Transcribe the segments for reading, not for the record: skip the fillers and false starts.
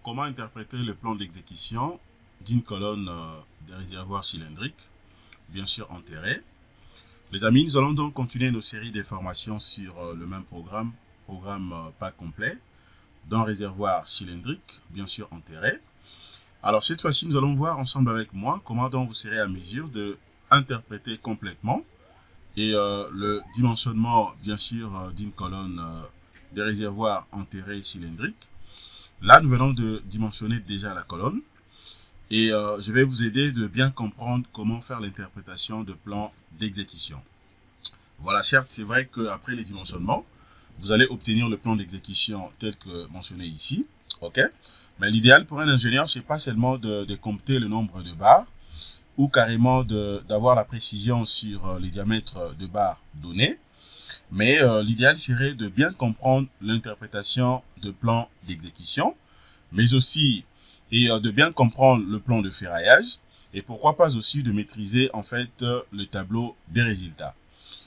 comment interpréter le plan d'exécution d'une colonne de réservoir cylindrique, bien sûr enterré. Les amis, nous allons donc continuer nos séries de formations sur le même programme pas complet, d'un réservoir cylindrique, bien sûr enterré. Alors cette fois-ci, nous allons voir ensemble avec moi comment donc vous serez à mesure de interpréter complètement et le dimensionnement, bien sûr, d'une colonne de réservoir enterré cylindrique. Là, nous venons de dimensionner déjà la colonne et je vais vous aider de bien comprendre comment faire l'interprétation de plan d'exécution. Voilà, certes, c'est vrai qu'après les dimensionnements, vous allez obtenir le plan d'exécution tel que mentionné ici, ok? Mais l'idéal pour un ingénieur, c'est pas seulement de compter le nombre de barres ou carrément d'avoir la précision sur les diamètres de barres donnés, mais l'idéal serait de bien comprendre l'interprétation de plan d'exécution, mais aussi de bien comprendre le plan de ferraillage et pourquoi pas aussi de maîtriser en fait le tableau des résultats.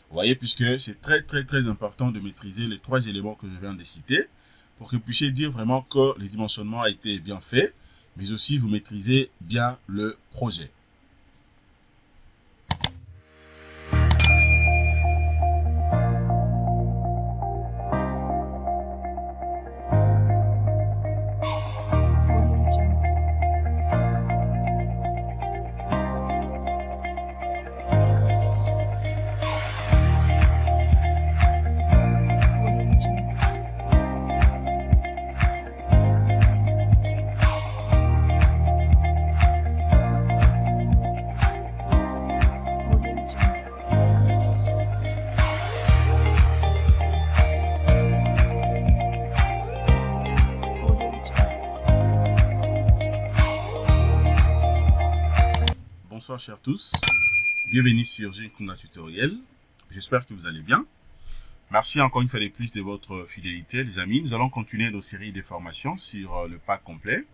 Vous voyez, puisque c'est très important de maîtriser les trois éléments que je viens de citer pour que vous puissiez dire vraiment que le dimensionnement a été bien fait, mais aussi vous maîtrisez bien le projet. Bonsoir chers tous, bienvenue sur Jinkuna Tutoriel, j'espère que vous allez bien. Merci encore une fois de plus de votre fidélité les amis. Nous allons continuer nos séries de formations sur le pack complet.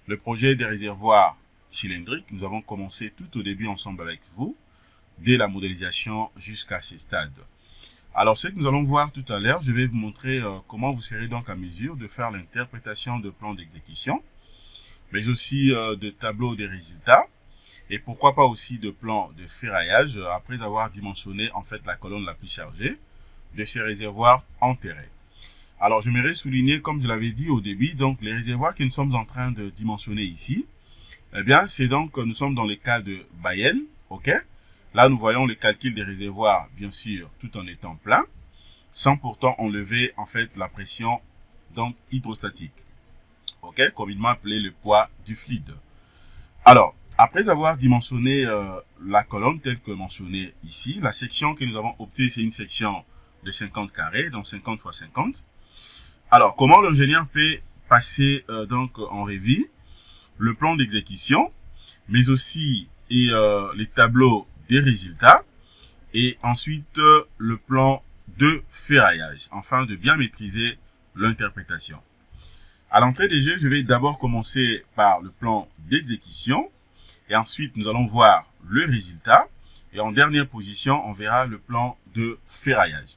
Le projet des réservoirs cylindriques, nous avons commencé tout au début ensemble avec vous, dès la modélisation jusqu'à ces stades. Alors ce que nous allons voir tout à l'heure, je vais vous montrer comment vous serez donc à mesure de faire l'interprétation de plans d'exécution, mais aussi de tableaux des résultats, et pourquoi pas aussi de plans de ferraillage après avoir dimensionné en fait la colonne la plus chargée de ces réservoirs enterrés. Alors j'aimerais souligner, comme je l'avais dit au début, donc les réservoirs que nous sommes en train de dimensionner ici, eh bien c'est donc nous sommes dans le cas de Bayel, ok? Là nous voyons le calcul des réservoirs bien sûr tout en étant plein, sans pourtant enlever en fait la pression donc hydrostatique, ok? Communément appelé le poids du fluide. Alors après avoir dimensionné la colonne telle que mentionnée ici, la section que nous avons optée, c'est une section de 50 carrés, donc 50 x 50. Alors, comment l'ingénieur peut passer donc en revue le plan d'exécution, mais aussi les tableaux des résultats, et ensuite le plan de ferraillage, afin de bien maîtriser l'interprétation. À l'entrée des jeux, je vais d'abord commencer par le plan d'exécution, et ensuite, nous allons voir le résultat. Et en dernière position, on verra le plan de ferraillage.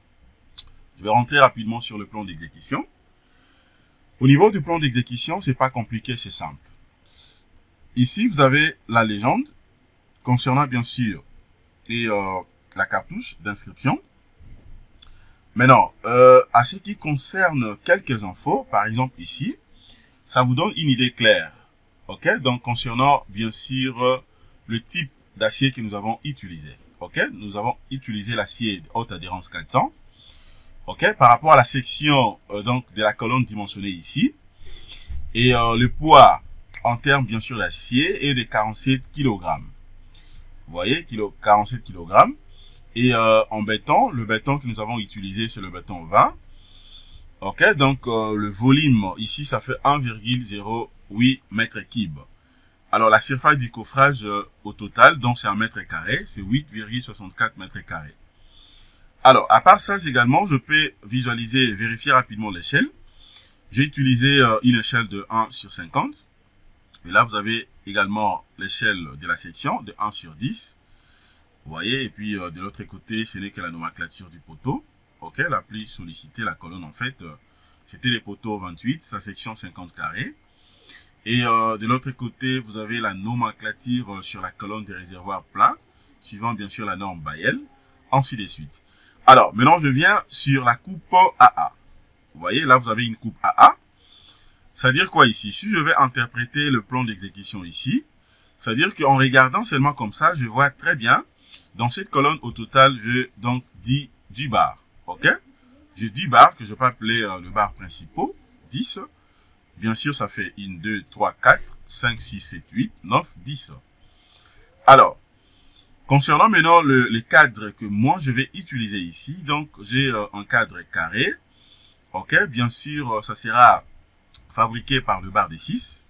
Je vais rentrer rapidement sur le plan d'exécution. Au niveau du plan d'exécution, c'est pas compliqué, c'est simple. Ici, vous avez la légende concernant bien sûr la cartouche d'inscription. Maintenant, à ce qui concerne quelques infos, par exemple ici, ça vous donne une idée claire. Ok, donc concernant bien sûr le type d'acier que nous avons utilisé. Ok, nous avons utilisé l'acier de haute adhérence 400. Ok, par rapport à la section donc de la colonne dimensionnée ici, et le poids en termes bien sûr d'acier est de 47 kg. Vous voyez, 47 kg. Et en béton, le béton que nous avons utilisé c'est le béton 20. Ok, donc le volume ici ça fait 1,08 mètres cubes. Alors la surface du coffrage au total, donc c'est 1 mètre carré, c'est 8,64 mètres carrés. Alors à part ça également, je peux visualiser et vérifier rapidement l'échelle. J'ai utilisé une échelle de 1 sur 50. Et là vous avez également l'échelle de la section de 1 sur 10. Vous voyez, et puis de l'autre côté, ce n'est que la nomenclature du poteau. Ok, la plus sollicitée, la colonne en fait, c'était les poteaux 28, sa section 50 carrés. Et de l'autre côté, vous avez la nomenclature sur la colonne des réservoirs pleins, suivant bien sûr la norme Bayel, ainsi de suite. Alors, maintenant, je viens sur la coupe AA. Vous voyez, là, vous avez une coupe AA. C'est-à-dire quoi ici? Si je vais interpréter le plan d'exécution ici, c'est-à-dire qu'en regardant seulement comme ça, je vois très bien, dans cette colonne, au total, je donc 10 bars. OK? J'ai 10 bars que je peux appeler le bar principal, 10. Bien sûr, ça fait 1, 2, 3, 4, 5, 6, 7, 8, 9, 10. Alors, concernant maintenant le cadre que moi je vais utiliser ici, donc j'ai un cadre carré. OK, bien sûr, ça sera fabriqué par le bar des 6.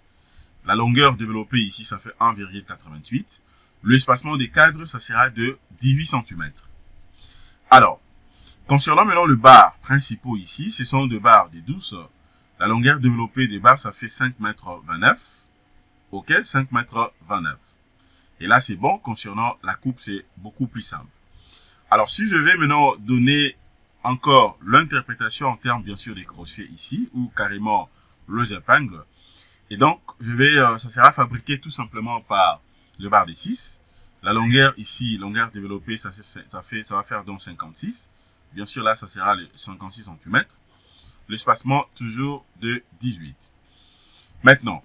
La longueur développée ici, ça fait 1,88. L'espacement des cadres, ça sera de 18 cm. Alors, concernant maintenant le bar principal ici, ce sont des barres de 12. La longueur développée des barres, ça fait 5,29 m. OK, 5,29 m. Et là, c'est bon. Concernant la coupe, c'est beaucoup plus simple. Alors, si je vais maintenant donner encore l'interprétation en termes, bien sûr, des crochets ici, ou carrément les épingles. Et donc, ça sera fabriqué tout simplement par le bar des 6. La longueur ici, longueur développée, ça va faire donc 56. Bien sûr, là, ça sera les 56 cm. L'espacement, toujours de 18. Maintenant,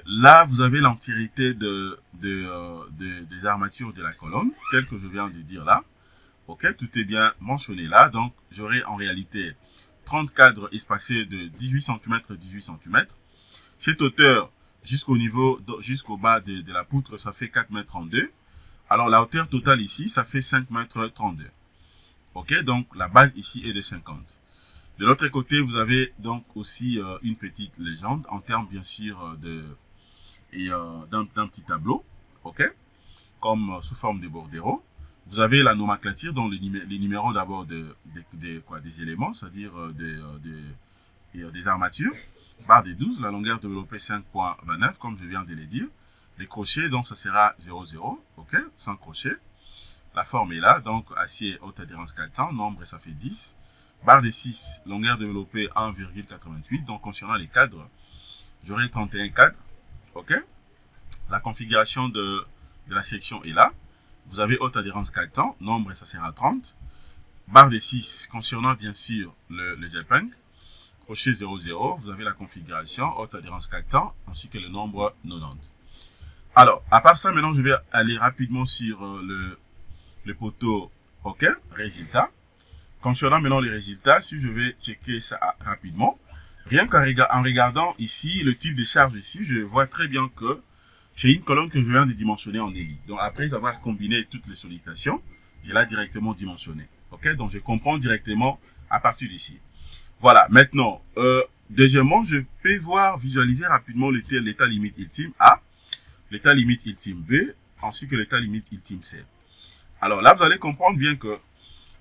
là, vous avez l'entièreté des armatures de la colonne, telle que je viens de dire là. OK, tout est bien mentionné là. Donc, j'aurai en réalité 30 cadres espacés de 18 cm, 18 cm. Cette hauteur, jusqu'au bas de la poutre, ça fait 4,32 m. Alors, la hauteur totale ici, ça fait 5,32 m. OK, donc la base ici est de 50. De l'autre côté, vous avez donc aussi une petite légende en termes bien sûr d'un petit tableau, OK, comme sous forme de bordereau. Vous avez la nomenclature, donc les numéros d'abord des éléments, c'est-à-dire des armatures. Barre des 12, la longueur développée 5,29 comme je viens de le dire. Les crochets, donc ça sera 0,0, OK, sans crochet. La forme est là, donc acier haute adhérence 400, nombre ça fait 10. Barre des 6, longueur développée 1,88. Donc, concernant les cadres, j'aurai 31 cadres. OK? La configuration de la section est là. Vous avez haute adhérence 400. Nombre, ça sera 30. Barre des 6, concernant bien sûr les épingles. Crochet 00. Vous avez la configuration haute adhérence 400 ainsi que le nombre 90. Alors, à part ça, maintenant, je vais aller rapidement sur le poteau. OK? Résultat. Concernant maintenant les résultats, si je vais checker ça rapidement, rien qu'en regardant ici, le type de charge ici, je vois très bien que j'ai une colonne que je viens de dimensionner en élite. Donc après avoir combiné toutes les sollicitations, je l'ai directement dimensionné. OK? Donc je comprends directement à partir d'ici. Voilà, maintenant, deuxièmement, je peux visualiser rapidement l'état limite ultime A, l'état limite ultime B, ainsi que l'état limite ultime C. Alors là, vous allez comprendre bien que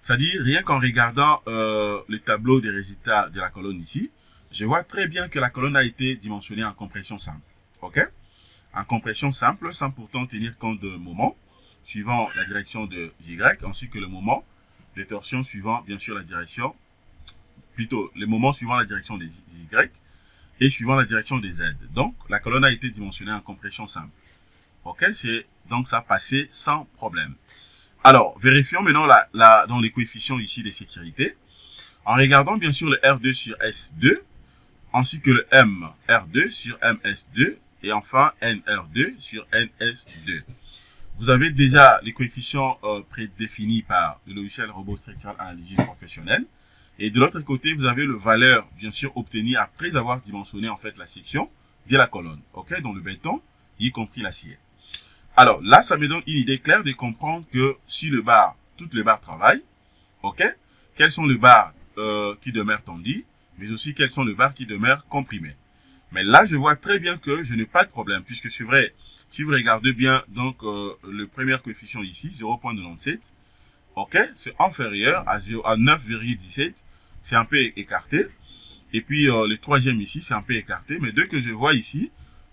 c'est-à-dire, rien qu'en regardant le tableau des résultats de la colonne ici, je vois très bien que la colonne a été dimensionnée en compression simple. OK? En compression simple, sans pourtant tenir compte de moment, suivant la direction de Y, ainsi que le moment de torsion suivant, bien sûr, la direction, plutôt, les moments suivant la direction des Y et suivant la direction des Z. Donc, la colonne a été dimensionnée en compression simple. OK? Donc, ça a passé sans problème. Alors, vérifions maintenant dans les coefficients ici de sécurité. En regardant bien sûr le R2 sur S2, ainsi que le MR2 sur MS2, et enfin NR2 sur NS2. Vous avez déjà les coefficients prédéfinis par le logiciel Robot Structural Analysis Professionnel. Et de l'autre côté, vous avez le valeur, bien sûr, obtenue après avoir dimensionné en fait la section de la colonne. OK, dans le béton, y compris l'acier. Alors là, ça me donne une idée claire de comprendre que si toutes les barres travaillent, OK, quels sont les barres qui demeurent tendues, mais aussi quels sont les barres qui demeurent comprimées. Mais là, je vois très bien que je n'ai pas de problème, puisque c'est vrai, si vous regardez bien, donc le premier coefficient ici, 0,97, OK, c'est inférieur à 9,17, c'est un peu écarté. Et puis le troisième ici, c'est un peu écarté, mais dès que je vois ici,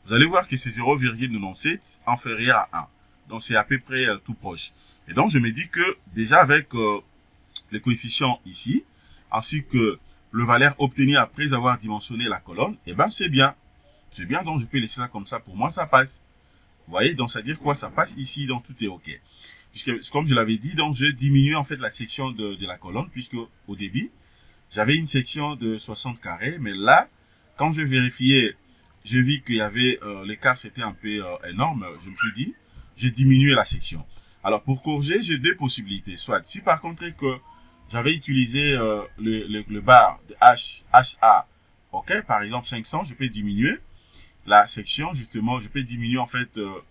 vous allez voir que c'est 0,97 inférieur à 1. Donc, c'est à peu près tout proche. Et donc, je me dis que déjà avec les coefficients ici, ainsi que le valeur obtenu après avoir dimensionné la colonne, eh ben, c'est bien. C'est bien, donc je peux laisser ça comme ça. Pour moi, ça passe. Vous voyez, donc ça veut dire quoi? Ça passe ici, donc tout est OK. Puisque, comme je l'avais dit, donc je diminue en fait la section de la colonne, puisque au début, j'avais une section de 60 carrés, mais là, quand je vérifiais, j'ai vu qu'il y avait l'écart, c'était un peu énorme. Je me suis dit, j'ai diminué la section. Alors, pour corriger, j'ai deux possibilités. Soit, si par contre que j'avais utilisé le bar de HA, OK, par exemple 500, je peux diminuer la section, justement, je peux diminuer en fait, au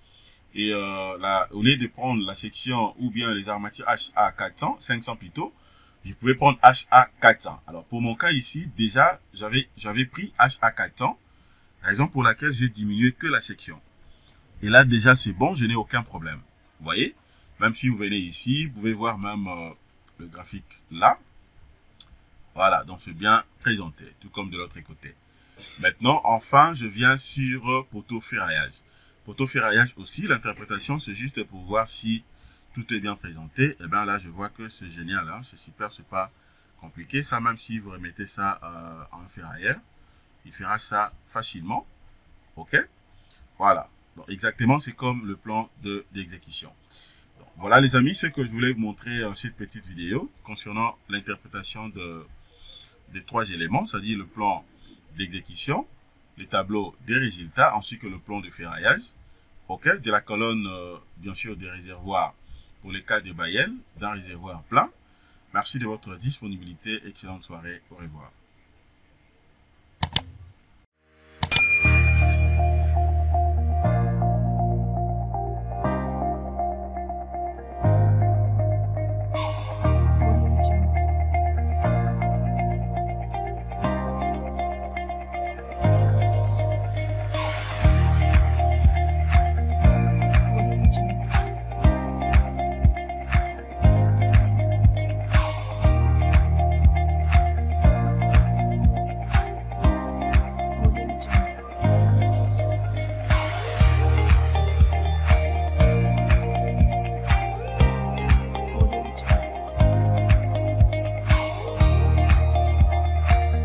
lieu de prendre la section ou bien les armatures HA 400, 500 plutôt, je pouvais prendre HA 400. Alors, pour mon cas ici, déjà, j'avais pris HA 400, raison pour laquelle j'ai diminué que la section. Et là, déjà, c'est bon, je n'ai aucun problème. Vous voyez? Même si vous venez ici, vous pouvez voir même le graphique là. Voilà, donc c'est bien présenté, tout comme de l'autre côté. Maintenant, enfin, je viens sur poteau ferraillage. Poteau ferraillage aussi, l'interprétation, c'est juste pour voir si tout est bien présenté. Et bien là, je vois que c'est génial, hein, c'est super, c'est pas compliqué. Ça, même si vous remettez ça en ferrailleur, il fera ça facilement. OK? Voilà. Donc, exactement, c'est comme le plan d'exécution. Voilà les amis, ce que je voulais vous montrer dans cette petite vidéo concernant l'interprétation des trois éléments, c'est-à-dire le plan d'exécution, les tableaux des résultats, ainsi que le plan de ferraillage, OK, de la colonne, bien sûr, des réservoirs pour les cas de Bayel, d'un réservoir plein. Merci de votre disponibilité. Excellente soirée. Au revoir.